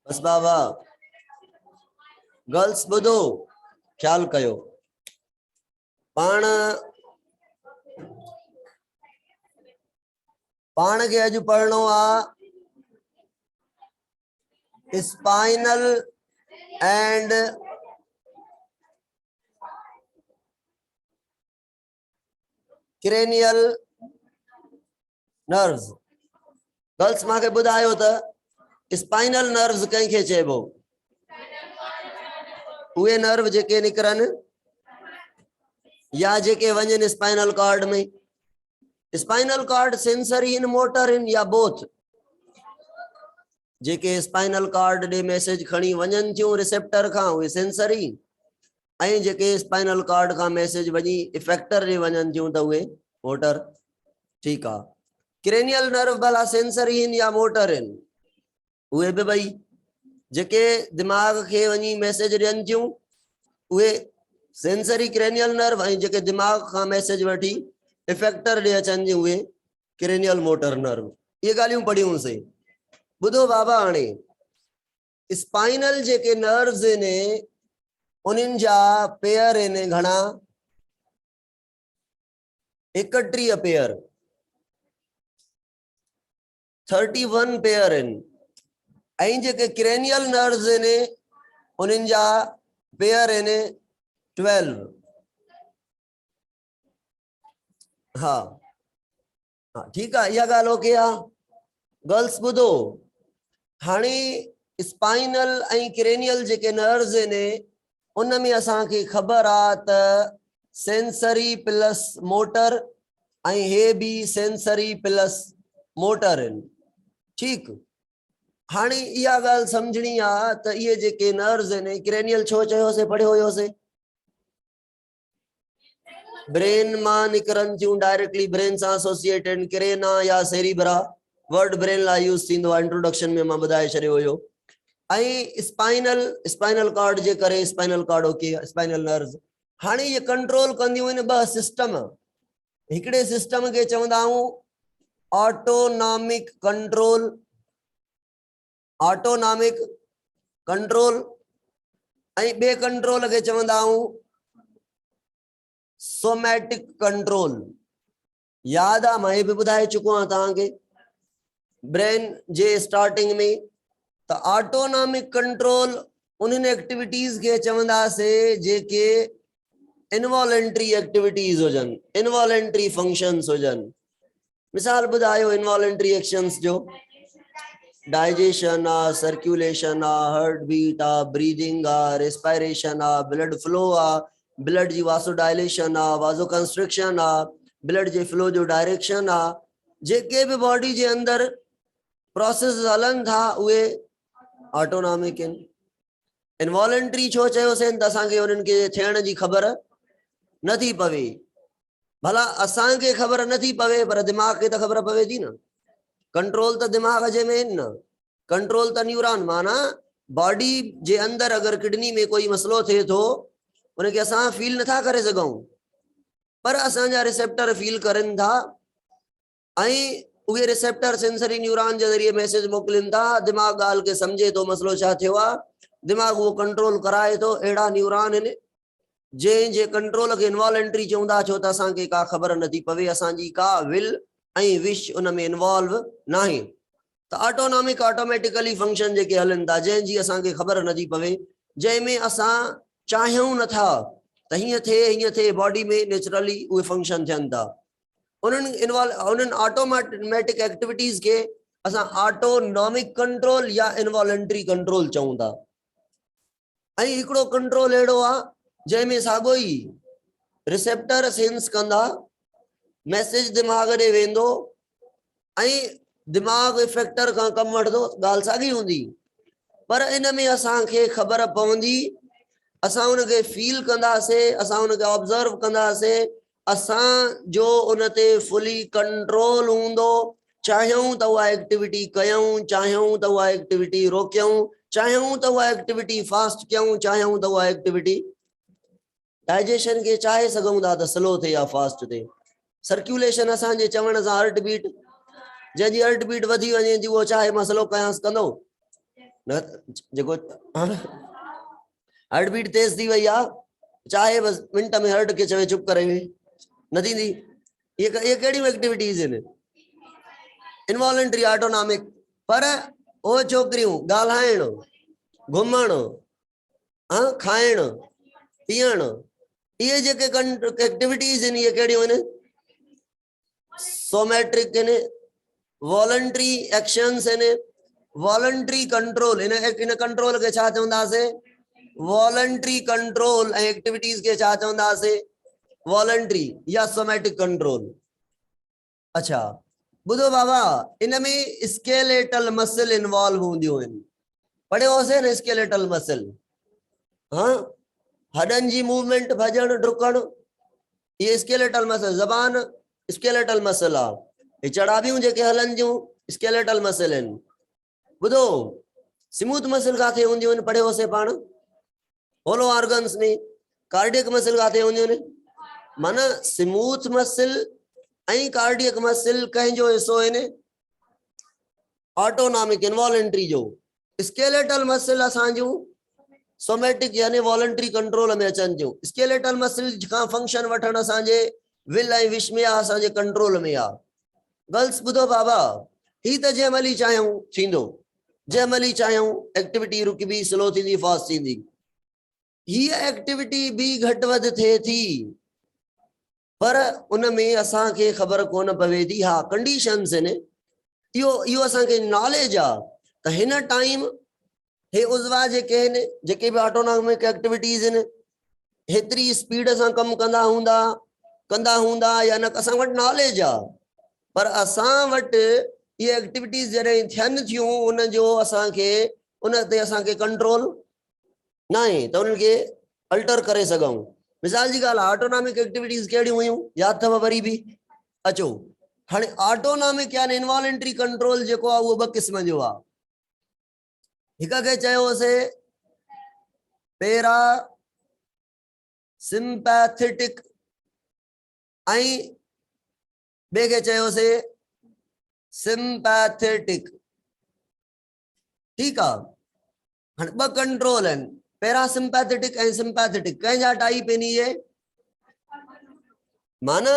बस बाबा girls बुधो ख्याल कयो पाण के अज पढ़नो आ spinal and cranial nerves. Girls मांखे बुधायो त स्पाइनल नर्व्स कंखे चेबो उहे नर्व जेके निकरन या जेके वजन स्पाइनल कॉर्ड में। स्पाइनल कॉर्ड सेंसरी इन मोटर इन या बोथ। जेके स्पाइनल कॉर्ड दे मैसेज खणी वजन थियूं रिसेप्टर का उहे सेंसरी ऐं जेके स्पाइनल कॉर्ड का मैसेज वजी इफेक्टर दे वजन थियूं त उहे मोटर। ठीक आ। क्रेनियल नर्व भला सेंसरी इन या मोटर इन उहे भी भई जेके दिमाग के वनी मैसेज ॾियनि थियूं उहे सेंसरी क्रेनियल नर्व ऐं जेके दिमाग का मैसेज वठी इफेक्टर ॾे अचनि थियूं उहे क्रेनियल मोटर नर्व। ये ॻाल्हियूं पढ़ियूंसीं। बुधो बाबा हाणे स्पाइनल जेके नर्व्स ने उन्हनि जा पेयर ने घणा 31 पेयर 31 पेयर इन ऐं जेके क्रेनियल नर्व्स ने उन्हनि जा पेयर ने 12। हाँ हाँ ठीक है यह गाल ओके आ। गर्ल्स बुधो हाणे स्पाइनल ऐं क्रेनियल जेके नर्व्स ने उनमें असां के खबर आ त सेंसरी प्लस मोटर ऐं हे भी सेंसरी प्लस मोटर इन। ठीक हाणे इहा गाल समझणी आ त ये जेके नर्व्स ने क्रेनियल छो चयोसे पढ़ियो होयोसे ब्रेन मां निकरन थियूं डायरेक्टली ब्रेन सां एसोसिएटेड क्रेना या सेरिब्रा वर्ड ब्रेन ला यूज थींदो आहे। इंट्रोडक्शन में मां बुधाए छड़ियो हुयो। ऐं स्पाइनल कॉर्ड जे करे spinal cord okay spinal nerves हाणे ये कंट्रोल कंदियूं इन ब सिस्टम। हिकड़े सिस्टम के चवंदा आहियूं ऑटोनॉमिक कंट्रोल ऐं बे कंट्रोल के चवंदा आहियूं सोमैटिक कंट्रोल। याद आ मैं भी बुधाए चुको आ तहां के ब्रेन जे स्टार्टिंग में तो ऑटोनॉमिक कंट्रोल उन एक्टिविटीज के चवंदा से जेके इनवॉलंटरी एक्टिविटीज होजन इनवॉलंटरी फंक्शंस होजन। मिसाल बुधायो इनवॉलंटरी एक्शंस जो डाइजेशन आ सर्कुलेशन आ हार्ट बीट आ ब्रीदिंग आ रेस्पिरेशन आ ब्लड फ्लो आ ब्लड जी वासोडाइलेशन आ वासो कंस्ट्रिक्शन आ ब्लड जे फ्लो जो डायरेक्शन आ जेके भी बॉडी जे अंदर प्रोसेस हलन था उहे ऑटोनॉमिक इन। इनवॉलंटरी छो चयोसे त असांखे उन्हनि के थियण जी ख़बर नथी पवे। भला असांखे ख़बर नथी पवे पर दिमाग के तो ख़बर पवे थी न। कंट्रोल तो दिमाग जे में न कंट्रोल तो न्यूरॉन माना बॉडी जे अंदर अगर किडनी में कोई मसलो थे तो उनके असां फील नथा करे सघूं पर असांजा रिसेप्टर फील करन था ऐं उहे रिसेप्टर सेंसरी न्यूरॉन जे जरिए मैसेज मोकलिन था। दिमाग गाल के समझे तो मसलो छा थियो आ दिमाग वो कंट्रोल कराए तो एड़ा न्यूरॉन इन जे कंट्रोल के इनवॉलंटरी चवंदा छो त असांखे का ख़बर नथी पवे असांजी का विल ऐं विश उनमें इन्वॉल्व नहीं। तो ऑटोनॉमिक ऑटोमेटिकली फंक्शन जेके हलन था जंहिंजी असांखे ख़बर नथी पवे जंहिंमें असां चाहियूं नथा त हीअं थे बॉडी में नेचुरली उहे फंक्शन थियन था। उन्हनि ऑटोमेटिक एक्टिविटीज के असां ऑटोनॉमिक कंट्रोल या इनवॉलंटरी कंट्रोल चऊं था। ऐं हिकिड़ो कंट्रोल अहिड़ो आ जंहिंमें साॻियो ई रिसेप्टर सेंस कंदा मैसेज दिमाग ॾे वेंदो ऐं दिमाग इफेक्टर का कम वठदो गाल साॻी हूंदी पर इन में असांखे ख़बर पवंदी असां उनके फील कंदासे असां उनके ऑब्जर्व कंदासे असां जो उनते फुली कंट्रोल हूंदो। चाहियूं त उहा एक्टिविटी कयूं चाहियूं त उहा एक्टिविटी रोकियूं चाहियूं त उहा एक्टिविटी फास्ट कयूं चाहियूं त उहा एक्टिविटी डाइजेशन के चाहे सघूं था त स्लो थे या फास्ट थे। सर्कुलेशन असांजे चवण सां हार्ट बीट जंहिंजी हार्ट बीट वधी वञे थी उहो चाहे मां स्लो कयांसि कंदो न जेको हार्ट बीट तेज थी वई आ, चाहे बस मिनट में हार्ट के चवे चुप करे न थींदी। ये कहिड़ियूं एक्टिविटीज़ आहिनि? Involuntary autonomic. पर ओ छोकिरियूं ॻाल्हाइण, घुमण, खाइण, पीअण, ये जेके एक्टिविटीज़ आहिनि ये कहिड़ियूं आहिनि? सोमैट्रिक आहिनि, वॉलंटरी एक्शंस आहिनि, वॉलंटरी कंट्रोल। इन कंट्रोल के छा चवंदासीं? Voluntary control. ऐं एक्टिविटीज़ के छा चवंदासीं? वॉलंटरी या सोमैटिक कंट्रोल। अच्छा बुधो बाबा, इनमें स्केलेटल मसल इन्वॉल्व हूंदियूं आहिनि। पढ़ियो होसीं न स्केलेटल मसल? हाँ, हडन जी मूवमेंट, भजन, डुकण, ये स्केलेटल मसल। जबान स्केलेटल मसल आ। ये चढ़ावियूं जेके हलन जूं स्केलेटल मसल आहिनि। बुधो, स्मूथ मसल काथे हूंदियूं आहिनि? पढ़ियो होसीं पाण होलो ऑर्गन्स में। कार्डियक मसल काथे हूंदियूं आहिनि? माना स्मूथ मसल ऐं कार्डियक मसल कंहिंजो हिस्सो आहिनि? ऑटोनॉमिक इनवॉलंटरी जो। स्केलेटल मसल असांजूं सोमैटिक यानी वॉलंटरी कंट्रोल में अचनि थियूं। स्केलेटल मसल का फंक्शन वठण असांजे विल ऐं विश में आ, असांजे कंट्रोल में आ। गर्ल्स ॿुधो बाबा, ही त जंहिं महिल चाहियूं थींदो, जंहिं महिल चाहियूं एक्टिविटी रुकबी, स्लो थींदी, फास्ट थींदी। हीअ एक्टिविटी भी घटि वधि थिए थी, पर उनमें असांखे ख़बर कोन पवे थी। हा, कंडीशंस आहिनि, इहो असांखे नॉलेज आ त हिन टाइम हे उज़वा जेके आहिनि, जेके भी ऑटोनॉमिक एक्टिविटीज़ आहिनि, हेतिरी स्पीड सां कम कंदा हूंदा या न, असां वटि नॉलेज आ। पर असां वटि ये एक्टिविटीज़ जॾहिं थियनि थियूं, उन जो असांखे उन ते असांखे कंट्रोल न आहे त उन्हनि खे अल्टर करे सघूं। मिसाल जी ॻाल्हि, ऑटोनॉमिक एक्टिविटीज़ कहिड़ियूं हुयूं यादि अथव? वरी बि अचो, हाणे ऑटोनॉमिक यानी इनवॉलंटरी कंट्रोल जेको आहे उहो ॿ क़िस्म जो आहे। हिक खे चयोसीं पैरा सिंपैथेटिक ऐं ॿिए खे चयोसीं सिंपैथेटिक। ठीक है, हाणे ॿ कंट्रोल आहिनि, पैरासिम्पैथेटिक ऐं सिंपैथेटिक। कंहिंजा टाइप आहिनि इहे? माना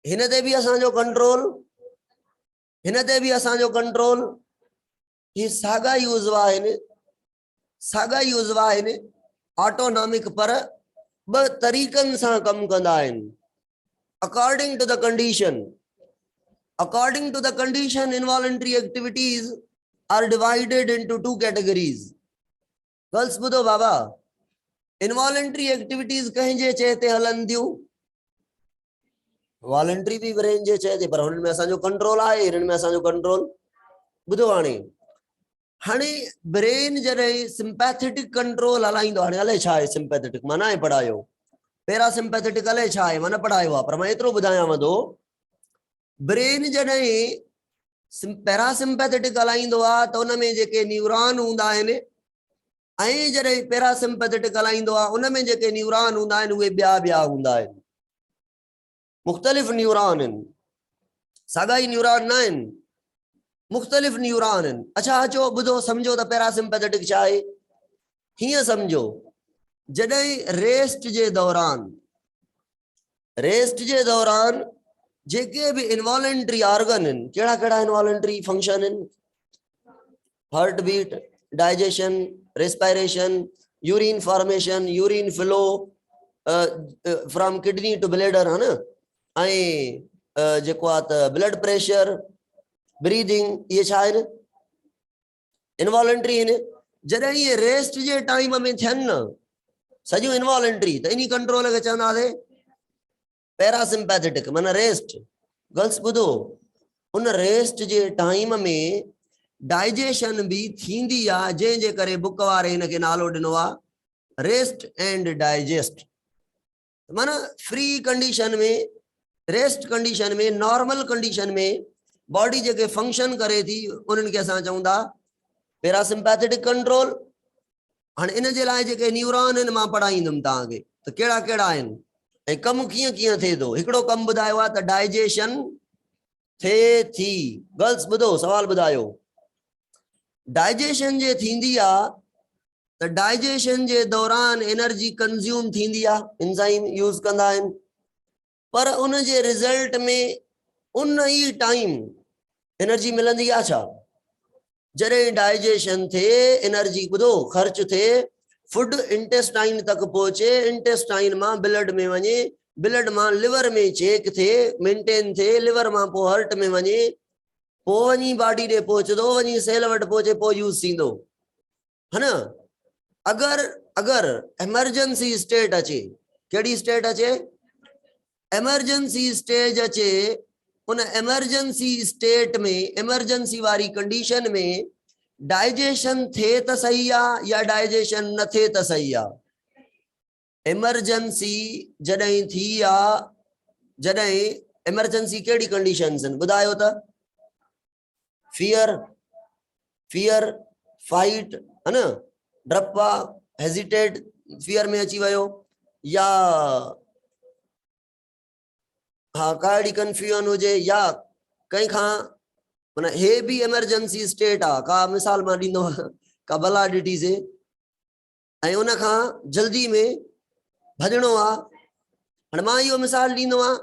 हिन ते बि असांजो कंट्रोल, हिन ते बि असांजो कंट्रोल। ये साॻा ई उज़वा आहिनि, साॻा ई उज़वा आहिनि ऑटोनॉमिक, पर ॿ तरीक़नि सां कम कंदा आहिनि। According to the condition, according to the condition, involuntary activities are divided into two categories. Girls ॿुधो बाबा, involuntary activities कंहिंजे चए ते हलन थियूं? वॉलंटरी भी ब्रेन जे चए ते, पर हुननि में असांजो कंट्रोल आहे, हिननि में असांजो कंट्रोल। ॿुधो हाणे ब्रेन जॾहिं सिंपैथेटिक कंट्रोल हलाईंदो, हाणे अलाए छा आहे सिंपैथेटिक, माना आहे पढ़ायो। पैरासिम्पैथेटिक अलाए छा आहे, माना पढ़ायो आहे, पर मां एतिरो ॿुधायांव थो, ब्रेन जॾहिं पैरासिम्पैथेटिक हलाईंदो आहे त उन में जेके न्यूरॉन हूंदा आहिनि, ऐं जॾहिं पैरासिम्पैथेटिक हलाईंदो आहे उन में जेके न्यूरॉन हूंदा आहिनि उहे ॿिया हूंदा आहिनि, मुख़्तलिफ़ न्यूरॉन आहिनि, साॻा ई न्यूरॉन न आहिनि, मुख़्तलिफ़ न्यूरॉन आहिनि। अच्छा अचो ॿुधो, सम्झो त पैरासिम्पैथेटिक छा आहे। हीअं सम्झो, जॾहिं रेस्ट जे दौरान जेके भी इनवॉलंटरी ऑर्गन आहिनि, कहिड़ा इनवॉलंटरी फंक्शन आहिनि? Heart beat, digestion, respiration, urine formation, urine flow from kidney to bladder, है न, ऐं जेको आहे त ब्लड प्रेशर, ब्रीदिंग, ये छा आहिनि? इनवॉलंटरी आहिनि। जॾहिं ये रेस्ट जे टाइम में थियनि न, सॼो इनवॉलंटरी, त इन कंट्रोल खे चवंदासीं पैरासिम्पैथेटिक, माना रेस्ट। गर्ल्स ॿुधो, उन रेस्ट जे टाइम में डाइजेशन भी थींदी आहे, जंहिंजे करे बुक वारे हिनखे नालो ॾिनो आहे रेस्ट एंड डाइजेस्ट। माना फ्री कंडीशन में, रेस्ट कंडीशन में, नॉर्मल कंडीशन में बॉडी जेके फंक्शन करे थी उन्हनि खे असां चऊं था पैरासिम्पैथेटिक कंट्रोल। हाणे इन जे लाइ जेके न्यूरॉन आहिनि मां पढ़ाईंदुमि तव्हांखे त कहिड़ा कहिड़ा आहिनि ऐं कमु कीअं कीअं थिए थो। हिकिड़ो कमु ॿुधायो आहे त डाइजेशन थिए थी। गर्ल्स ॿुधो, सवाल ॿुधायो, डाइजेशन जे थींदी आ त डाइजेशन जे दौरान एनर्जी कंज्यूम थींदी आ, एंजाइम यूज कंदा आहिनि, पर उन जे रिजल्ट में उन ही टाइम एनर्जी मिलंदी आ छा? जॾहिं डाइजेशन थे, एनर्जी ॿुधो ख़र्च थे, फूड इंटेस्टाइन तक पहुचे, इंटेस्टाइन मां ब्लड में वञे, ब्लड मां लिवर में चेक थे, मेंटेन थे, लिवर मां पोइ हार्ट में वञे, पोइ वञी बॉडी ॾे पहुचंदो, वञी सेल वटि पहुचे, पोइ यूज़ थींदो, है न? अगर अगर एमरजेंसी स्टेट अचे, कहिड़ी स्टेट अचे? एमरजेंसी स्टेज अचे, उन एमरजेंसी स्टेट में, एमरजेंसी वारी कंडीशन में डाइजेशन थे त सही आ या डाइजेशन न थे त सही आ? एमरजेंसी जॾहिं थी आ, जॾहिं एमरजेंसी कहिड़ी कंडीशंस आहिनि ॿुधायो त? फियर, फियर, फाइट, है न? डपा, हेजिटेट, फियर में अची वियो, या हाँ काड़ी कंफ्यूजन हुजे, या कहीं खां माना हे भी एमरजेंसी स्टेट आ। का मिसाल मां ॾींदो, का बला ॾिठीसीं ऐं उन खां जल्दी में भॼणो आ। हाणे मां इहो मिसाल ॾींदो आहियां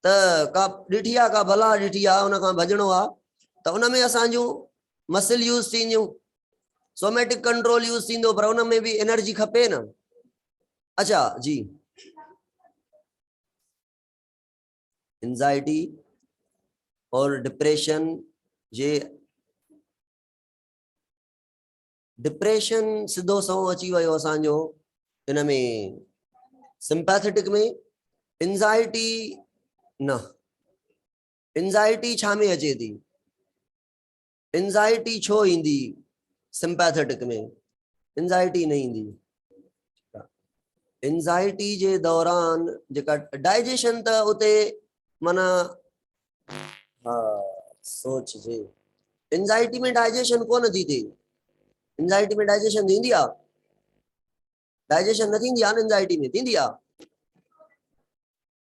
त का ॾिठी आहे, का बला ॾिठी आहे, उन खां भॼणो आहे त उन में असांजूं मसल यूज़ थींदियूं, सोमेटिक कंट्रोल यूज़ थींदो, पर उन में भी एनर्जी खपे न। अच्छा जी, एंजाइटी और डिप्रेशन जे, डिप्रेशन सिधो सो अची वियो असांजो इन में सिंपैथेटिक में, एंजाइटी न। एंजाइटी छा में अचे थी? एंजाइटी छो ईंदी सिंपैथेटिक में? एंजाइटी न ईंदी। एंजाइटी जे दौरान जेका डाइजेशन त उते माना सोच जे, एंजाइटी में डाइजेशन कोन थी थिए। एंजाइटी में डाइजेशन थींदी आहे? डाइजेशन न थींदी आहे न एंजाइटी में, थींदी आहे?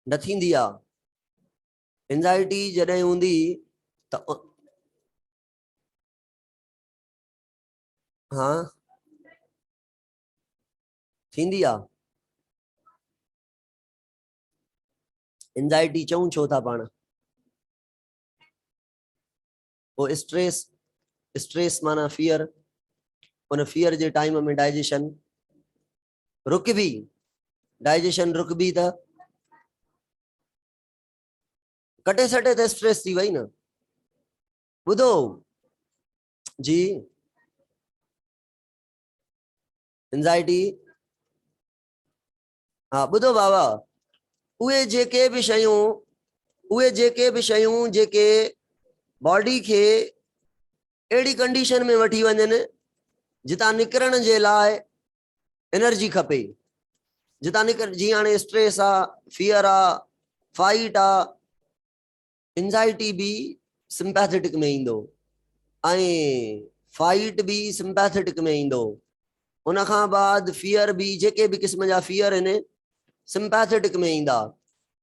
न थींदी आहे। एंजाइटी जॾहिं हूंदी त हाँ थींदी आहे। एंजाइटी चऊं छो था पाण? वो स्ट्रेस, स्ट्रेस माना फियर, उन फियर जे टाइम में डाइजेशन रुकबी, डाइजेशन रुकबी त कटे सटे ते स्ट्रेस थी वई न। ॿुधो जी, एंजाइटी, हाँ ॿुधो बाबा, उहे जेके भी शयूं, उहे जेके भी शयूं जेके बॉडी के एड़ी कंडीशन में वठी वञनि जितां निकरण जे लाइ एनर्जी खपे, जितां निकर, जी हाणे स्ट्रेस आ, फियर आ, फाइट आ, एंजाइटी भी सिंपैथेटिक में ईंदो, ऐं फाइट भी सिंपैथेटिक में ईंदो। उन खां बाद फियर भी, जेके भी क़िस्म जा फियर आहिनि सिंपैथेटिक में ईंदा।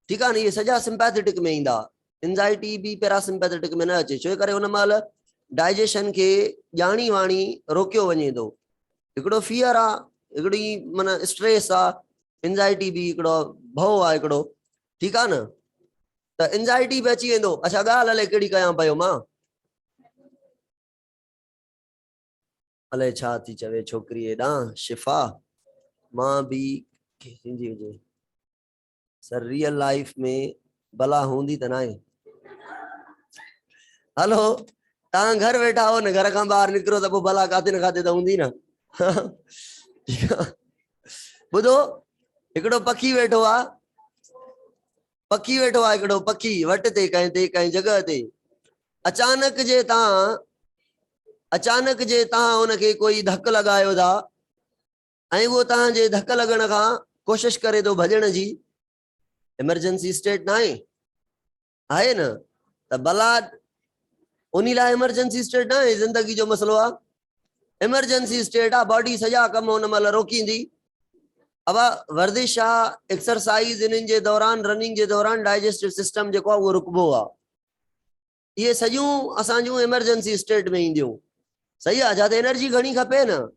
ठीक है ना, ये सजा सिंपैथेटिक में इंदा। एंजाइटी भी पैरासिंपैथेटिक में न अचे, छो करे उन महिल डाइजेशन के जानी वाणी रोकियो वञे थो। हिकिड़ो फियर आ, हिकिड़ी माना स्ट्रेस आ, एंजाइटी भी हिकिड़ो भउ आ हिकिड़ो, ठीक है न? त एंजाइटी भी अची वेंदो। अच्छा ॻाल्हि हले कहिड़ी कयां पियो मां, अलाए छा थी चवे छोकिरी एॾां शिफ़ा, मां भी थींदी हुजे सर रियल लाइफ में भला हूंदी त नाहे। हलो तव्हां घर वेठा हो न, घर खां ॿाहिरि निकिरो त पोइ भला काथे न काथे त हूंदी न। ॿुधो, हिकिड़ो पखी वेठो आहे, पखी वेठो आहे, हिकिड़ो पखी वट ते कंहिं जगह ते, अचानक जे तव्हां हुनखे कोई धक लॻायो था ऐं उहो तव्हांजे धक लॻण खां कोशिश करे थो भॼण जी, एमरजेंसी स्टेट ना है न? त भला उन लाइ एमरजेंसी स्टेट ना है, जिंदगी जो मसलो आ, एमरजेंसी स्टेट आ, बॉडी सजा कम उन महिल रोकींदी। अब वर्जिश आ, एक्सरसाइज इन जे दौरान, रनिंग जे दौरान डाइजेस्टिव सिस्टम जेको आहे उहो रुकबो आहे। ये सजूं असांजूं एमरजेंसी स्टेट में ईंदियूं। सही आहे, जाते एनर्जी घणी खपे न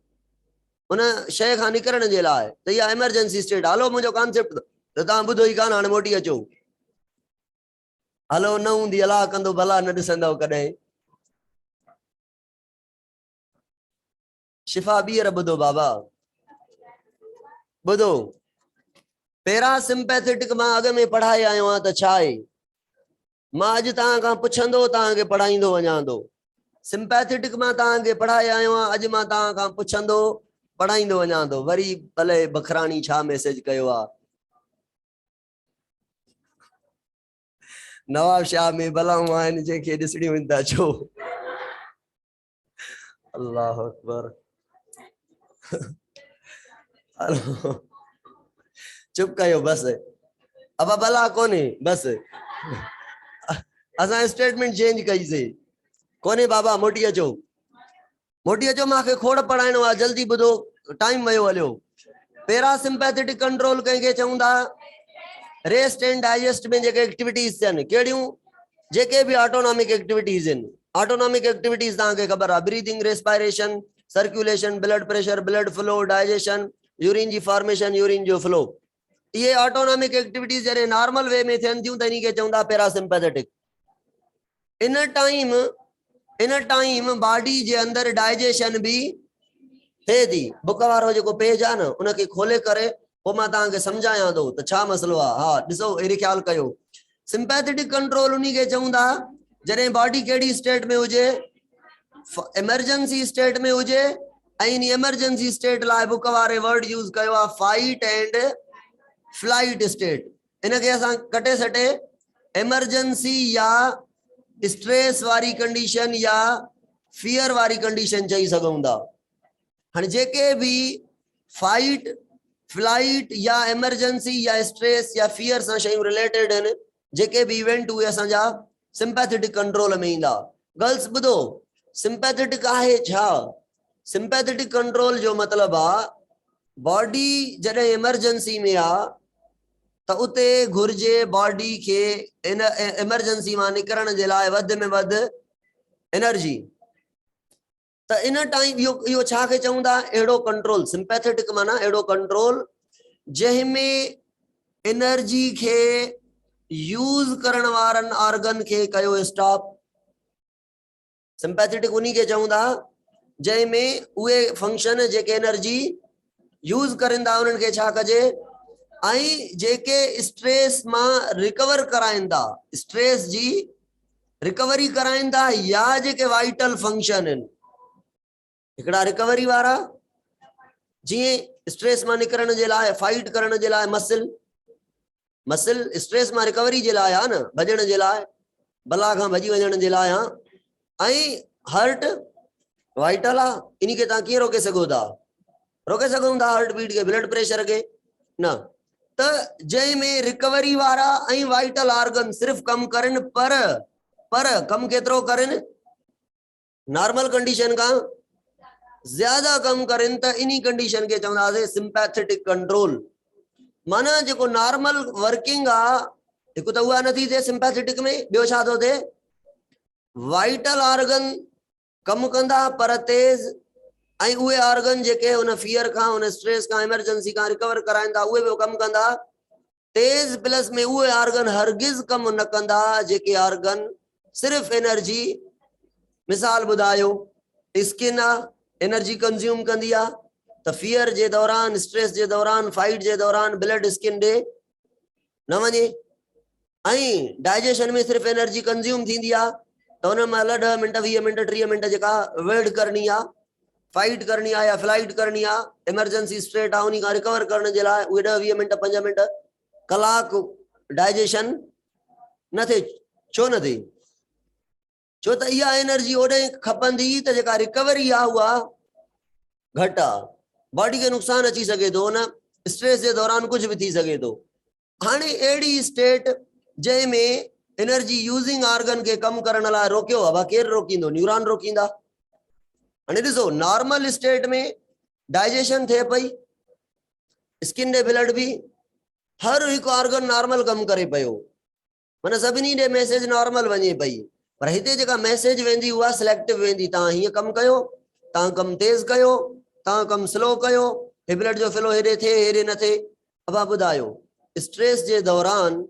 उन शइ खां निकिरण जे लाइ, त इहा एमरजेंसी स्टेट। हलो मुंहिंजो कॉन्सेप्ट त तव्हां ॿुधो ई कान, हाणे मोटी अचो। हलो न हूंदी अलाह कंदो भला न ॾिसंदव कॾहिं। शिफ़ा ॿीहर ॿुधो बाबा, ॿुधो। पैरासिम्पैथेटिक मां अॻ में पढ़ाए आयो आहियां त छा आहे, मां अॼु तव्हां खां पुछंदो तव्हांखे पढ़ाईंदो वञां थो। सिंपैथेटिक मां तव्हांखे पढ़ाए आयो आहियां, अॼु मां तव्हां खां पुछंदो पढ़ाईंदो वञां थो। वरी भले बखराणी छा मैसेज कयो आहे, नवाब शाह में भलाऊं आहिनि जंहिंखे ॾिसणियूं आहिनि था छो। अल्लाह अकबर। चुप कयो बस, अब भला कोन्हे बस। असां स्टेटमेंट चेंज कईसीं, कोन्हे बाबा मोटी अचो, मोटी अचो, मूंखे खोड़ पढ़ाइणो आहे, जल्दी ॿुधो, टाइम वियो हलियो। पैरासिम्पैथेटिक कंट्रोल कंहिंखे चऊं था, रेस्ट एंड डाइजेस्ट में जेके एक्टिविटीज़ आहिनि, कहिड़ियूं, जेके भी ऑटोनॉमिक एक्टिविटीज़ आहिनि। ऑटोनॉमिक एक्टिविटीज़ तव्हांखे ख़बर आहे, breathing, respiration, circulation, blood pressure, blood flow, digestion, urine जी फॉर्मेशन, यूरिन जो फ्लो, ये ऑटोनॉमिक एक्टिविटीज़ जॾहिं नॉर्मल वे में थियनि थियूं त इन्ही खे चऊं था पैरासिम्पैथेटिक। इन टाइम बॉडी जे अंदर डाइजेशन भी थिए थी। बुक वारो जेको पेज आहे न उनखे खोले करे पोइ मां तव्हांखे सम्झायां थो त छा मसलो आहे। हा ॾिसो, अहिड़ी ख्याल कयो, सिंपैथेटिक कंट्रोल उन्ही खे चऊं था जॾहिं बॉडी कहिड़ी स्टेट में हुजे, इमरजेंसी स्टेट में हुजे। ऐं इन इमरजेंसी स्टेट लाइ बुक वारे वर्ड यूज़ कयो आहे फाइट एंड फ्लाइट स्टेट। इनखे असां कटे सटे इमरजेंसी या स्ट्रेस वारी कंडीशन या फियर वारी कंडीशन चई सघूं था। हाणे जेके भी फाइट, फ्लाइट या इमरजेंसी या स्ट्रेस या फियर सां शयूं रिलेटेड आहिनि, जेके भी इवेंट उहे असांजा सिंपैथेटिक कंट्रोल में ईंदा। गर्ल्स ॿुधो, सिंपैथेटिक आहे छा? सिंपैथेटिक कंट्रोल जो मतलब आहे बॉडी जॾहिं इमरजेंसी में आहे त उते घुर्जे बॉडी खे इन इमरजेंसी मां निकिरण जे लाइ वधि में वधि एनर्जी। त इन टाइम इहो छा खे चऊं था, अहिड़ो कंट्रोल। सिंपैथेटिक माना अहिड़ो कंट्रोल जंहिंमें एनर्जी खे यूज़ करण वारनि ऑर्गन खे कयो स्टॉप। सिंपैथेटिक उन्ही खे चऊं था जंहिंमें उहे फंक्शन जेके एनर्जी यूज़ करनि था उन्हनि खे छा कजे, ऐं जेके स्ट्रेस मां रिकवर कराइनि था, स्ट्रेस जी रिकवरी कराइनि था, या जेके वाइटल फंक्शन आहिनि हिकिड़ा रिकवरी वारा, जीअं स्ट्रेस मां निकिरण जे लाइ, फाइट करण जे लाइ मसल स्ट्रेस मां रिकवरी जे लाइ आहे न, भॼण जे लाइ, बला खां भॼी वञण जे लाइ आहे। ऐं हार्ट वाइटल आहे, इन खे तव्हां कीअं रोके सघो था? रोके सघूं था हार्ट बीट के, ब्लड प्रेशर के न। त जंहिंमें रिकवरी वारा ऐं वाइटल ऑर्गन सिर्फ़ कम करनि, पर कम केतिरो करनि, नॉर्मल कंडीशन खां ज्यादा कम करनि, त इन्ही कंडीशन के चवंदासीं सिंपैथेटिक कंट्रोल। माना जेको नॉर्मल वर्किंग आहे हिकु त उहा नथी थिए सिंपैथेटिक में, ॿियो छा थो थिए, वाइटल ऑर्गन कम कंदा पर तेज, ऐं उहे ऑर्गन जेके उन फियर खां, उन स्ट्रेस खां, इमरजेंसी खां रिकवर कराइनि था, उहे बि कम कंदा तेज। प्लस में उहे ऑर्गन हरगिज़ कम न कंदा जेके ऑर्गन सिर्फ एनर्जी, मिसाल ॿुधायो, स्किन आहे एनर्जी कंज्यूम कंदी आहे, त फियर जे दौरान, स्ट्रेस जे दौरान, फाइट जे दौरान ब्लड स्किन ॾे न वञे। ऐं डाइजेशन में सिर्फ एनर्जी कंज्यूम थींदी आहे, त उन महिल 10 मिनट 20 मिनट 30 मिनट जेका वेट करनी आहे, फाइट करनी आहे या फ्लाइट करनी आहे, इमरजेंसी स्टेट आहे, उन खां रिकवर करण जे लाइ उहे 10 20 मिनट 5 मिनट कलाक डाइजेशन न थिए। छो न थिए? छो त इहा एनर्जी ओॾे खपंदी त जेका रिकवरी आहे उहा घटि आहे, बॉडी खे नुक़सान अची सघे थो, उन स्ट्रेस जे दौरान कुझु बि थी सघे थो। हाणे अहिड़ी स्टेट जंहिंमें एनर्जी यूज़िंग ऑर्गन खे कम करण लाइ रोकियो आहे, केरु रोकींदो? न्यूरॉन रोकींदा। हाणे ॾिसो, नॉर्मल स्टेट में डाइजेशन थिए पई, स्किन ॾे ब्लड बि, हर हिकु ऑर्गन नॉर्मल कम करे पियो, माना सभिनी ॾे मैसेज नॉर्मल वञे पई। पर हिते जेका मैसेज वेंदी उहा सिलेक्टिव वेंदी। तव्हां हीअं कमु कयो, ता कम तेज कयो, ता कम स्लो कयो, हे ब्लड जो फ्लो हेरे थे हेरे न थे। अब आप बुधायो स्ट्रेस जे दौरान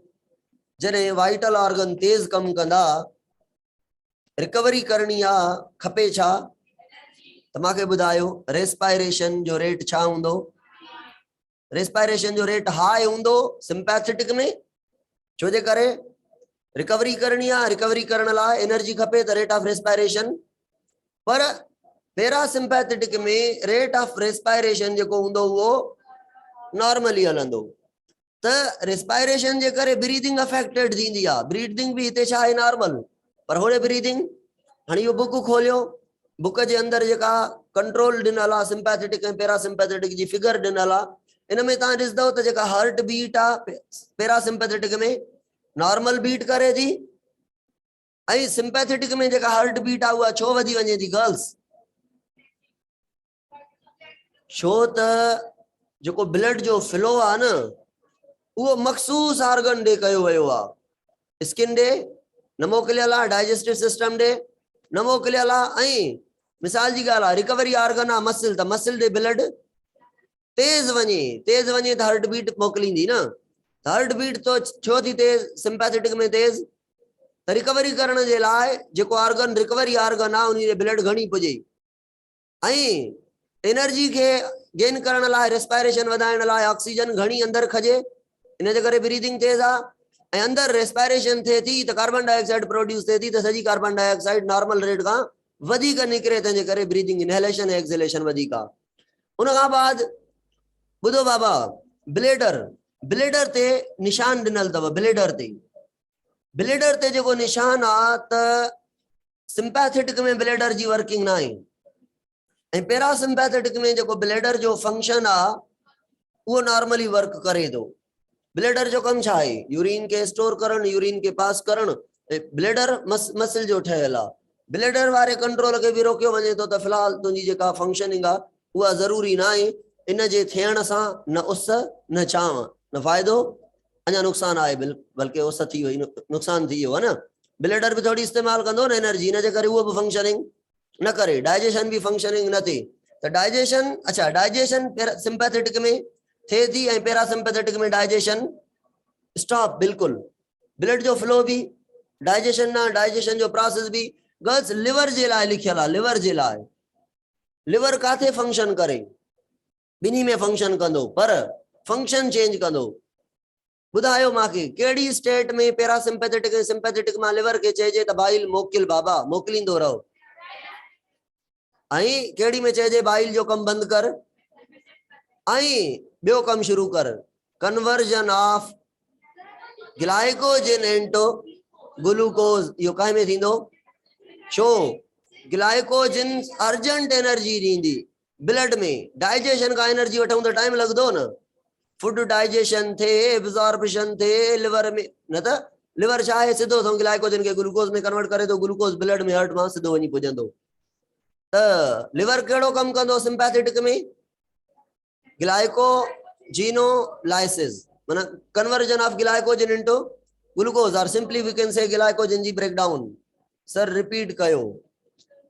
जने वाइटल ऑर्गन तेज कम कंदा, रिकवरी करनी आ, खपे छा? तमाके बुधायो रेस्पायरेशन जो रेट छा हुंदो? रेस्पायरेशन जो रेट हाई हुंदो सिंपैथेटिक में, छो जे करे रिकवरी करनी आ, रिकवरी करण ला एनर्जी खपे त रेट ऑफ रेस्पायरेशन। पर पैरासिम्पैथेटिक में रेट ऑफ रेस्पायरेशन जो हुंदो वो नॉर्मली हलंदो। त रेस्पायरेशन जे करे ब्रीदिंग अफेक्टेड थींदी आ, ब्रीदिंग भी हिते छा आहे नॉर्मल, पर होड़े ब्रीदिंग। हाणे इहो बुक खोलियो, बुक जे अंदर जेका कंट्रोल ॾिनल आहे सिंपैथेटिक ऐं पैरासिम्पैथेटिक जी फिगर ॾिनल आहे, इन में तव्हां ॾिसंदव त जेका हार्ट बीट आहे पैरासिम्पैथेटिक में नॉर्मल बीट करे थी, ऐं सिंपैथेटिक में जेका हार्ट बीट आहे उहा छो वधी वञे थी गर्ल्स? छो त जेको ब्लड जो फ्लो आहे न वो मखसूस ऑर्गन डे कयो वयो आहे, स्किन डे न मोकिलियल आहे, डाइजेस्टिव सिस्टम डे न मोकिलियल आहे, ऐं मिसाल जी ॻाल्हि आहे रिकवरी ऑर्गन आहे मसिल, त मसिल डे ब्लड तेज वञे त हार्ट बीट मोकिलींदी न। हार्ट बीट तो छो थी तेज सिंपैथेटिक में तेज? त रिकवरी करण जे लाइ जेको ऑर्गन रिकवरी ऑर्गन आहे उन जे ब्लड घणी पुजे, ऐं एनर्जी के गेन करण लाइ रेस्पायरेशन वधाइण लाइ ऑक्सीजन घणी अंदर खजे, इन जे करे ब्रीदिंग तेज आ, ऐं अंदर रेस्पायरेशन थे थी त कार्बन डाइऑक्साइड प्रोड्यूस थे थी, त सजी कार्बन डाइऑक्साइड नॉर्मल रेट का वधिक निकरे, तंहिंजे करे ब्रीदिंग इनहेलेशन ऐं एक्सहेलेशन वधिक आ। उन खां बाद बुधो बाबा ब्लेडर ते निशान ॾिनल अथव, ब्लेडर ते जेको निशान आ त सिंपैथेटिक में ब्लेडर जी वर्किंग ना आहे, ऐं पैरासिम्पैथेटिक में जेको ब्लेडर जो फंक्शन आ वो नॉर्मली वर्क करे थो। ब्लेडर जो कम छा है? यूरिन के स्टोर करण, यूरिन के पास करण। ब्लेडर मसिल जो ठहियल आ, ब्लेडर वारे कंट्रोल के भी रोकियो वञे तो त फिलहाल तुंहिंजी जेका फंक्शनिंग आ उहा ज़रूरी ना आहे। इन जे थियण सां न उस न छांव न फ़ाइदो, अञा नुक़सान आहे, बल्कि उस थी वई नुक़सान थी वियो है न। ब्लेडर भी थोड़ी इस्तेमाल कंदो न एनर्जी, इन जे करे उहो भी फंक्शनिंग न करे, डाइजेशन भी फंक्शनिंग न थे। त डाइजेशन, अच्छा डाइजेशन सिंपैथेटिक में थे थी ऐं पैरासिम्पैथेटिक में डाइजेशन स्टॉप बिल्कुल, ब्लड जो फ्लो भी डाइजेशन ना, डाइजेशन जो प्रोसेस भी। गर्ल्स लिवर जे लाइ लिखियल आहे, लिवर जे लाइ, लिवर काथे फंक्शन करे? बिनी में फंक्शन कंदो, पर फंक्शन चेंज कंदो। बुधायो मांखे केड़ी स्टेट में पैरासिम्पैथेटिक ऐं सिंपैथेटिक मां लिवर के चइजे त बाइल मोकिल बाबा, मोकिलींदो रहो, ऐं केड़ी में चइजे बाइल जो कम बंद कर ऐं बियो कम शुरू कर, conversion of glycogen into glucose. यो काहे में थींदो? छो ग्लाइकोजन अर्जेंट एनर्जी ॾींदी ब्लड में, डाइजेशन का एनर्जी वठूं त टाइम लगदो न, फूड डाइजेशन थे, एब्जॉर्प्शन थे लिवर में, न त लिवर छा आहे सिधो तो ग्लाइकोजन के ग्लूकोज में कन्वर्ट करे तो ग्लूकोज ब्लड में हार्ट में सिधो वञी पुजंदो। त लिवर केड़ो कम कंदो सिंपैथेटिक में? ग्लाइकोजिनोलाइसिस, माना conversion of glycogen into glucose, और simply we can say glycogen जी ब्रेकडाउन। सर रिपीट कयो,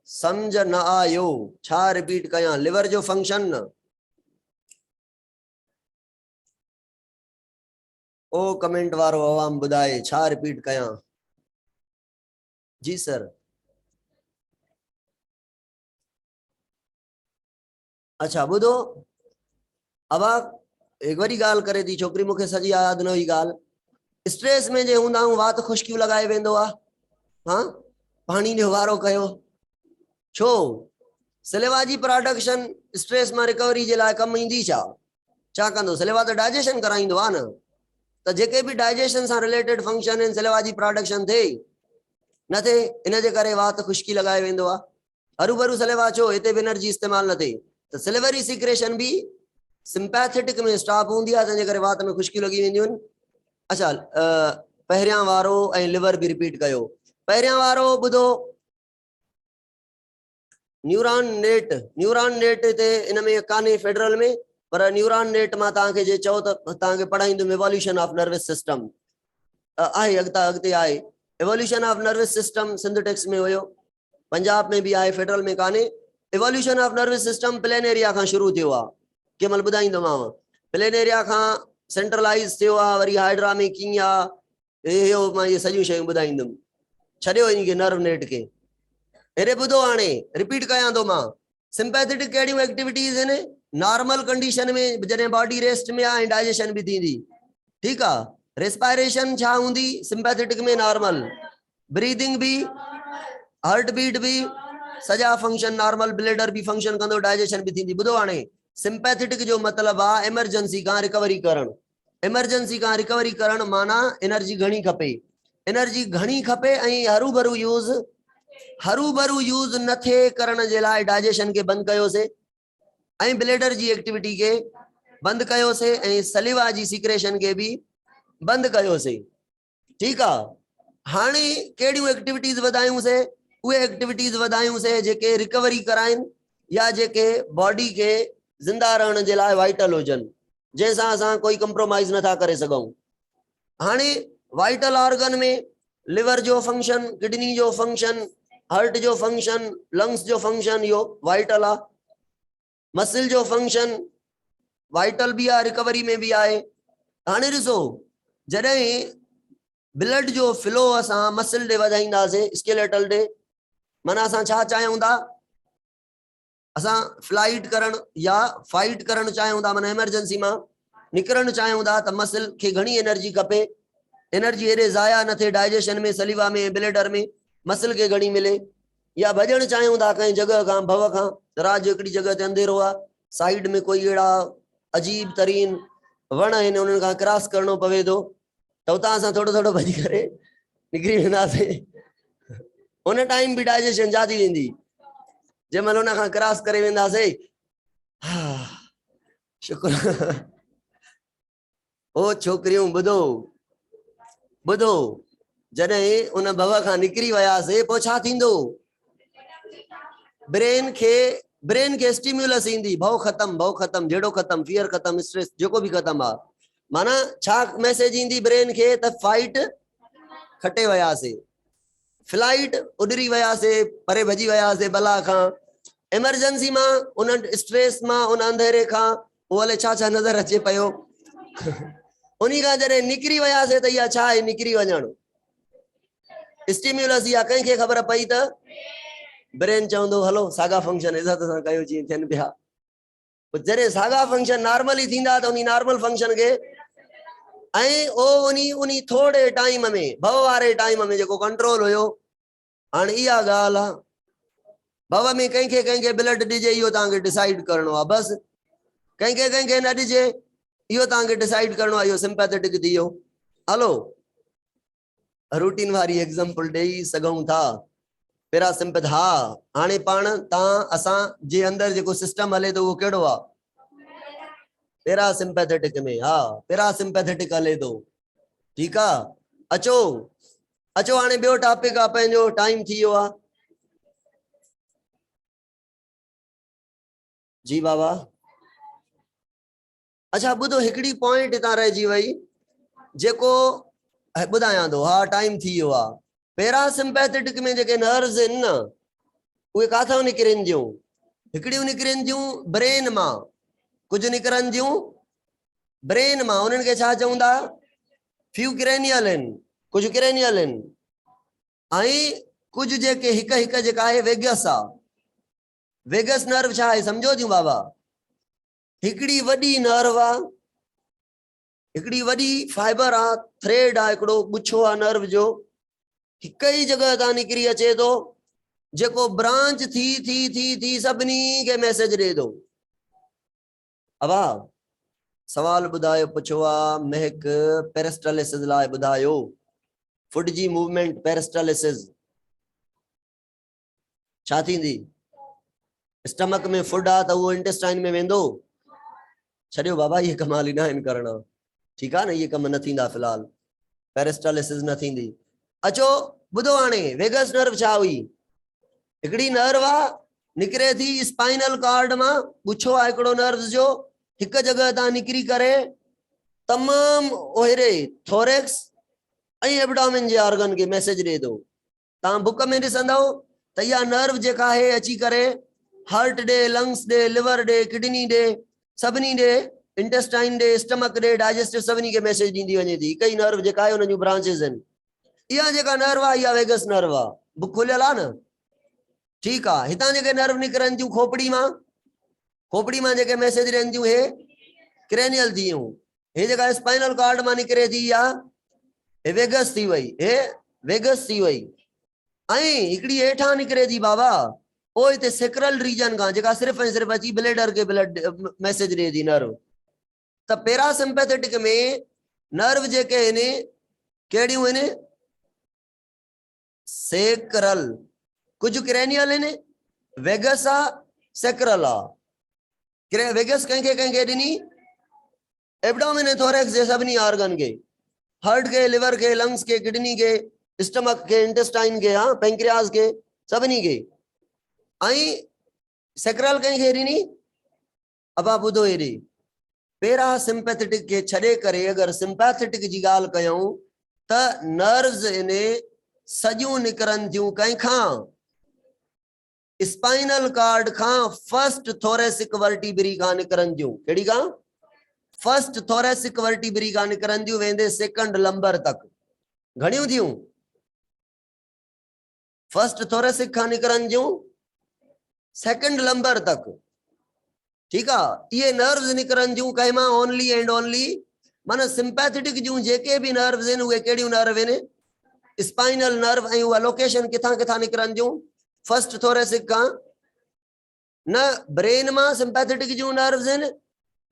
समझ न आयो, छा रिपीट कया? लिवर जो फंक्शन न। ओ कमेंट वारो आवाम बुधाए छा रिपीट कया? जी सर। अच्छा बुधो, अब एक बारी गाल करे थी छोकरी, मुखे सजी याद न हुई गाल। स्ट्रेस में जे हूंदा वात खुश्कियूं लगाए वेंदो आ, हाँ पानी जो वारो कयो, छो? सिलेवा जी प्रोडक्शन स्ट्रेस में रिकवरी जे लाइ कम ईंदी छा कंदो? सिलेवा तो डाइजेशन कराइंदो आ न, त जेके भी डाइजेशन से related function in सिलेवा ji production थे न थे, इन जे करे वात खुश्की लगाए वेंदो आ। हरू भरू सिलेवा छो, हिते भी एनर्जी इस्तेमाल न थे, त सिलेवरी सीक्रेशन भी सिंपैथेटिक में स्टॉप होंदी आ, तंहिंजे करे वात में खुश्की लगी वेंदियूं आहिनि। अच्छा पहिरियां वारो ऐं लिवर भी रिपीट कयो। पहिरियां वारो बुधो, न्यूरॉन नेट ते इन में काने फेडरल में, पर न्यूरॉन नेट मां तव्हांखे जे चओ त तव्हांखे पढ़ाईंदुमि एवोल्यूशन ऑफ नर्वस सिस्टम आहे, अॻिते आहे evolution of nervous system, Sindh text में हुयो, पंजाब में भी आहे, फेडरल में काने। Evolution of nervous system plain area का शुरू थियो आ के मल बुधाईंदोमाव प्लेन एरिया का सेंट्रलाइज थियो आ वरी हाइड्रा में कीया यो मां ये सॼियूं शयूं ॿुधाईंदुमि छॾियो इनके नर्व नेट के अरे बुधो हाणे रिपीट कयां थो मां सिंपैथेटिक कहिड़ियूं एक्टिविटीज़ आहिनि नॉर्मल कंडीशन में जॾहिं बॉडी रेस्ट में आहे डाइजेशन भी थींदी ठीकु आहे रेस्पायरेशन छा हूंदी सिंपैथेटिक में नॉर्मल ब्रीदिंग भी हार्ट बीट भी सॼा फंक्शन नॉर्मल ब्लडर भी फंक्शन कंदो डाइजेशन भी थींदी ॿुधो हाणे सिंपैथेटिक जो मतलब आहे एमरजेंसी खां रिकवरी करण एमरजेंसी खां रिकवरी करण माना एनर्जी घणी खपे एनर्जी घणी खपे ऐं हरू भरू यूज न थिए करण जे लाइ डाइजेशन के बंद कयोसीं ऐं ब्लडर जी एक्टिविटी के बंद कयोसीं ऐं सलिवा जी सीक्रेशन के भी बंद कयोसीं ठीकु आहे हाणे कहिड़ियूं एक्टिविटीज़ वधायूंसीं उहे एक्टिविटीज़ वधायूंसीं जेके रिकवरी कराइनि या जेके बॉडी के जिंदा रहण जे लाइ वाइटल हुजनि जैसा असां कोई कंप्रोमाइज नथा करे सघूं हाणे वाइटल ऑर्गन में लिवर जो फंक्शन किडनी जो फंक्शन हार्ट जो फंक्शन लंग्स जो फंक्शन यो वाइटल आ मसल जो फंक्शन वाइटल भी आ रिकवरी में भी आए हाणे ॾिसो जॾहिं ब्लड जो फ्लो असां मसल ॾे वधाईंदासीं स्केलेटल ॾे माना असां छा चाहियूं था असां फ्लाइट करण या फाइट करण चाहियूं था माना एमरजेंसी मां निकरण चाहियूं था त मसल खे घणी एनर्जी खपे एनर्जी एॾे ज़ाया न थिए डाइजेशन में सलिवा में ब्लडर में मसल के घणी मिले या भॼण चाहियूं था कंहिं जगह खां भव खां रात जो हिकिड़ी जगह ते अंधेरो आहे साइड में कोई अहिड़ा अजीब तरीन वण आहिनि उन्हनि खां क्रॉस करणो पवे थो त उतां असां थोरो थोरो भॼी करे निकिरी वेंदासीं उन टाइम बि डाइजेशन जा थी वेंदी जंहिं महिल उन खां क्रॉस करे वेंदासीं शुक्र ओ छोकिरियूं ॿुधो ॿुधो जॾहिं उन भव खां निकिरी वियासीं पोइ छा थींदो ब्रेन के स्टिम्युलस ईंदी भव ख़तम जहिड़ो ख़तम फियर ख़तम स्ट्रेस जेको भी ख़तम आहे माना छा मैसेज ईंदी ब्रेन के त फाइट खटे वियासीं फ्लाइट उडरी वियासीं परे भॼी वियासीं बला खां एमरजेंसी मां उन स्ट्रेस मां उन अंधेरे खां उहो हले छा छा नज़र अचे पियो उन्ही खां जॾहिं निकिरी वियासीं त इहा छा आहे निकिरी वञणु स्टिम्युलस इहा कंहिंखे ख़बर पई त ब्रेन चवंदो हलो साॻा फंक्शन इज़त सां कयो जीअं थियनि पिया जॾहिं साॻा फंक्शन नॉर्मली थींदा त उन नॉर्मल फंक्शन खे ऐं उन थोरे टाइम में भव वारे टाइम में जेको कंट्रोल हुयो हाणे इहा ॻाल्हि आहे भव में कंहिंखे ब्लड ॾिजे इहो तव्हांखे डिसाइड करणो आहे बसि कंहिंखे न ॾिजे इहो तव्हांखे डिसाइड करणो आहे इहो सिंपैथेटिक थी वियो हलो रूटीन वारी एग्जाम्पल ॾेई सघूं था पैरासिम्पैथ हा हाणे पाण तव्हां असां जे अंदरि जेको सिस्टम हले थो उहो कहिड़ो आहे पैरासिम्पैथेटिक में हा पैरासिम्पैथेटिक हले थो ठीकु आहे अचो अचो हाणे ॿियो टॉपिक आहे पंहिंजो टाइम थी वियो आहे जी बाबा अच्छा ॿुधो हिकिड़ी पॉइंट हितां रहिजी वई जेको ॿुधायां थो हा टाइम थी वियो आहे पैरासिम्पैथेटिक में जेके नर्व्स आहिनि न उहे काथां निकिरनि थियूं हिकिड़ियूं निकिरनि थियूं ब्रेन मां कुझु निकिरनि थियूं ब्रेन मां उन्हनि खे छा चऊं था फ्यू क्रेनियल आहिनि कुझु क्रेनियल आहिनि ऐं कुझु जेके हिकु जेका आहे वेगस आहे वेगस नर्व छा आहे सम्झो थियूं बाबा हिकिड़ी वॾी नर्व आहे हिकिड़ी वॾी फाइबर आहे थ्रेड आहे हिकिड़ो गुच्छो आहे नर्व जो हिक ई जगह तां निकिरी अचे थो जेको ब्रांच थी सभिनी खे मैसेज ॾे थो अबा सवाल ॿुधायो पुछो आहे महक पेरिस्टालिसिस लाइ ॿुधायो फुड जी मूवमेंट पेरिस्टालिसिस छा थींदी स्टमक में फुड आहे त उहो इंटेस्टाइन में वेंदो छॾियो बाबा इहे कमाल ई न आहिनि करणा ठीकु आहे न इहे कम न थींदा फ़िलहाल पेरिस्टालिसिस न थींदी अचो ॿुधो हाणे वेगस नर्व छा हुई हिकिड़ी नर्व आहे निकिरे थी स्पाइनल कार्ड मां गुच्छो आहे हिकिड़ो नर्व्स जो हिक जगह तां निकिरी करे तमामु ओहिरे थोरेक्स ऐं एब्डोमेन जे ऑर्गन खे मैसेज ॾे थो तव्हां बुक में ॾिसंदव त इहा नर्व जेका आहे अची करे हार्ट डे, लंग्स डे, लिवर डे, किडनी डे, सभिनी डे, इंटेस्टाइन डे, स्टमक डे, डाइजेस्टिव सभिनी के मैसेज ॾींदी वञे थी। कई नर्व जेका आहे उन जूं ब्रांचेस आहिनि। इहा जेका नर्व आहे इहा वेगस नर्व आहे। बुक खुलियल आहे न? ठीकु आहे। हितां जेके नर्व निकिरनि थियूं खोपड़ी मां जेके मैसेज ॾियनि थियूं हे क्रेनियल थी वियूं। हे जेका स्पाइनल कॉर्ड मां निकिरे थी इहा हे वेगस थी वई, हे वेगस थी वई। ऐं हिकिड़ी हेठां निकिरे थी बाबा ओ हिते सेक्रल रीजन खां जेका सिर्फ़ ऐं सिर्फ़ अची ब्लेडर के ब्लड मैसेज ॾिए थी नर्व। त पैरासिम्पैथेटिक में नर्व जेके आहिनि कहिड़ियूं आहिनि? सेक्रल। कुछ क्रेनियल आहिनि, वेगस आहे, सेक्रल आहे। वेगस कंहिंखे ॾिनी? एब्डोमेन ऐं थोरेक्स जे सभिनी ऑर्गन के, हार्ट के, लिवर के, लंग्स के, किडनी के, स्टमक के, इंटेस्टाइन के, हाँ पेंक्रियाज के, सभिनी के। ऐं सेक्रल कंहिंखे ॾिनी? अबा ॿुधो हेॾे, पैरासिम्पैथेटिक के छॾे करे अगरि सिम्पैथेटिक जी ॻाल्हि कयूं त नर्व्स इन सॼियूं निकिरनि थियूं कंहिंखां? स्पाइनल कार्ड खां फर्स्ट थोरेसिक वर्टिब्री खां निकिरनि थियूं। कहिड़ी खां? फर्स्ट थोरेसिक वर्टिब्री खां निकिरनि थियूं वेंदे सेकंड लंबर तक। घणियूं थियूं? फर्स्ट थोरेसिक खां निकिरनि थियूं सेकंड लंबर तक। ठीक है। ये नर्व्स निकरन जूं कहमा ओनली एंड ओनली माना सिंपैथेटिक जूं जेके भी नर्व्स इन वे केड़ी नर्व इन? Spinal nerve. ऐं उहा लोकेशन किथां किथां निकरन जूं? फर्स्ट थोरेसिक का। न ब्रेन में सिंपैथेटिक जूं नर्व्स इन,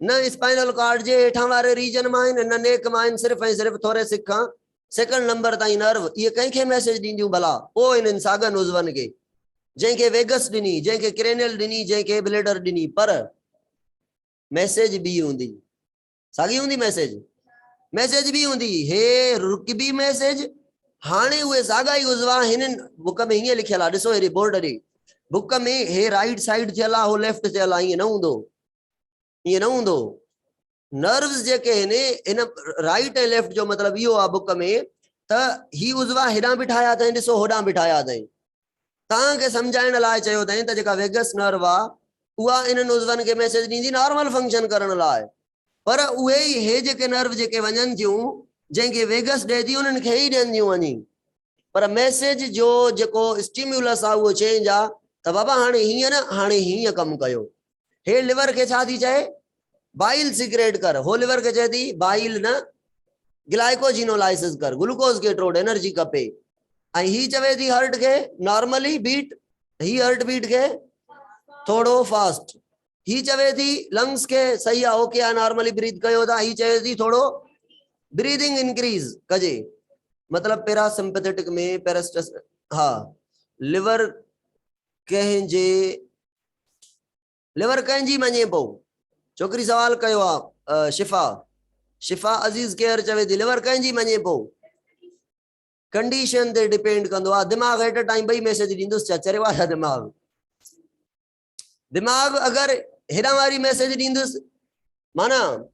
न स्पाइनल कॉर्ड जे हेठां वारे रीजन में इन, न नेक में सिर्फ ऐं सिर्फ थोरेसिक का सेकंड नंबर ताईं नर्व। ये कंहिंखे मैसेज दींदियूं भला? ओ इन सागन उज़वन के, जंहिंखे वेगस ॾिनी, जंहिंखे क्रेनियल ॾिनी, जंहिंखे ब्लेडर ॾिनी। पर मैसेज भी होंदी सागी होंदी, मैसेज भी होंदी। हे रुकबी मैसेज हाने उहे सागा ही उजवा हिन बुक में हिंगे लिखियल आ। ॾिसो हेरी बोर्ड रे बुक में हे राइट साइड थियल आ, हो लेफ्ट थियल आ। ये न होंदो, ये न होंदो। नर्व्स जेके हिन इन राइट ऐं लेफ्ट जो मतलब इहो आ बुक में त ही उजवा हेॾां बिठाया अथई, ॾिसो होॾां बिठाया अथई। तव्हांखे सम्झाइण लाइ चयो अथई त जेका वेगस नर्व आ उहा इन्हनि उज़वन के मैसेज ॾींदी नॉर्मल फंक्शन करण लाइ। पर उहे ई हे जेके नर्व जेके वञनि थियूं जंहिंखे वेगस ॾिए थी उन्हनि खे ई ॾियनि थियूं वञी। पर मैसेज जो जेको स्टिम्युलस आहे उहो चेंज आहे त बाबा हाणे हीअं न, हाणे हीअं कमु कयो। हे लिवर खे छा थी चए? बाइल सिक्रेट कर। हो लिवर खे चए थी बाइल न, ग्लाइकोजिनोलाइसिस कर, ग्लूकोज के ट्रोड एनर्जी खपे। ऐं ही चवे थी हार्ट के नॉर्मली बीट, ही हार्ट बीट के थोड़ो फास्ट। ही चवे थी लंग्स के सही आ, ओके आ, नॉर्मली ब्रीथ कयो था। ही चवे थी थोड़ो ब्रीदिंग इंक्रीज कजे। मतलब पैरासिम्पैथेटिक में पैरास्टस हाँ लिवर कंहिंजी मञे पो। छोकरी सवाल कयो आ शिफा अजीज केयर चवे थी लिवर कंहिंजी मञे पो। कंडीशन ते डिपेंड कंदो आ। दिमाग एट अ टाइम ॿई मैसेज ॾींदुसि छा? चरिवा छा दिमाग अगर हेॾां वारी मैसेज ॾींदुसि माना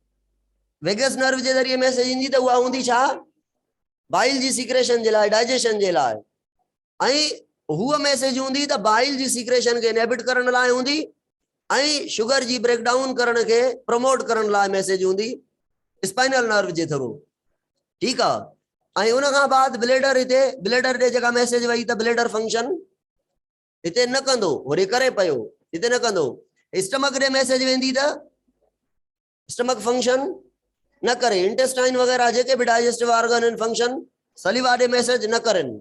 वेगस नर्व जे ज़रिए मैसेज ईंदी त उहा हूंदी छा? बाइल जी सीक्रेशन जे लाइ, डाइजेशन जे लाइ। ऐं हूअ मैसेज हूंदी त बाइल जी सीक्रेशन के इनहिबिट करण लाइ हूंदी ऐं शुगर जी ब्रेकडाउन करण के प्रमोट करण लाइ मैसेज हूंदी स्पाइनल नर्व जे थ्रू। ठीक आ। ऐं उन खां बाद ब्लेडर हिते ब्लेडर ॾे जेका मैसेज वई त ब्लेडर फंक्शन हिते न कंदो, वरी करे पियो हिते न कंदो। स्टमक ॾे मैसेज वेंदी त स्टमक फंक्शन न करे। इंटेस्टाइन वगैरह जेके भी डाइजेस्टिव ऑर्गन इन फंक्शन सलीवा ॾे मैसेज न करनि।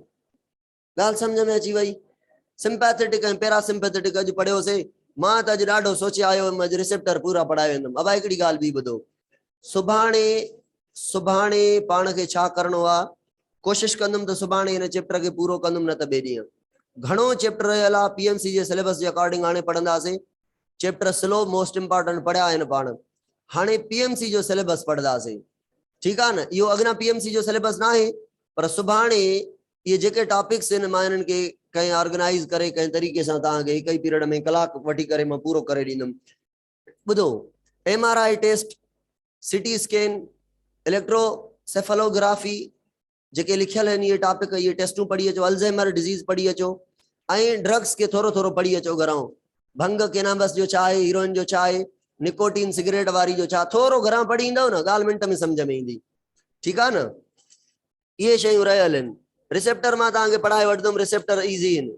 ॻाल्हि समझ में अची वई? सिंपैथेटिक ऐं पैरासिम्पैथेटिक अॼु पढ़ियोसीं। मां त अॼु ॾाढो सोचे आयो हुअमि अॼु रिसेप्टर पूरा पढ़ाए वेंदुमि। अब हिकिड़ी ॻाल्हि ॿी ॿुधो, सुभाणे पाण खे छा करणो आहे? कोशिश कंदुमि त सुभाणे हिन चैप्टर खे पूरो कंदुमि, न त ॿिए ॾींहुं। घणो चैप्टर रहियल आहे पीएमसी जे सिलेबस जे अकॉर्डिंग हाणे पढ़ंदासीं। चैप्टर स्लो मोस्ट इंपॉर्टेंट पढ़िया आहिनि पाण। हाणे पीएमसी जो सिलेबस पढ़ंदासीं। ठीक आहे न? इहो अॻियां पीएमसी जो सिलेबस न आहे, पर सुभाणे ये जेके टॉपिक्स इन मां इन्हनि खे कंहिं ऑर्गेनाइज करे कंहिं तरीक़े सां तव्हांखे हिकु ई पीरियड में कलाक वठी करे मां पूरो करे ॾींदुमि। ॿुधो, MRI टेस्ट, सिटी स्कैन, इलेक्ट्रोसेफलोग्राफी जेके लिखियल आहिनि ये टॉपिक, ये टेस्टूं पढ़ी अचो। अल्जाइमर डिजीज पढ़ी अचो ऐं ड्रग्स के थोरो थोरो पढ़ी अचो घरों। भंग कैनाबस जो चाहे, हीरोइन जो चाहे, निकोटीन सिगरेट वारी जो चाहे, थोरो घरां पढ़ी ईंदव न ॻाल्हि मिंट में सम्झ में ईंदी। ठीकु आहे न। इहे शयूं रहियल आहिनि। रिसेप्टर मां तव्हांखे पढ़ाए वठंदुमि, रिसेप्टर इज़ी आहिनि।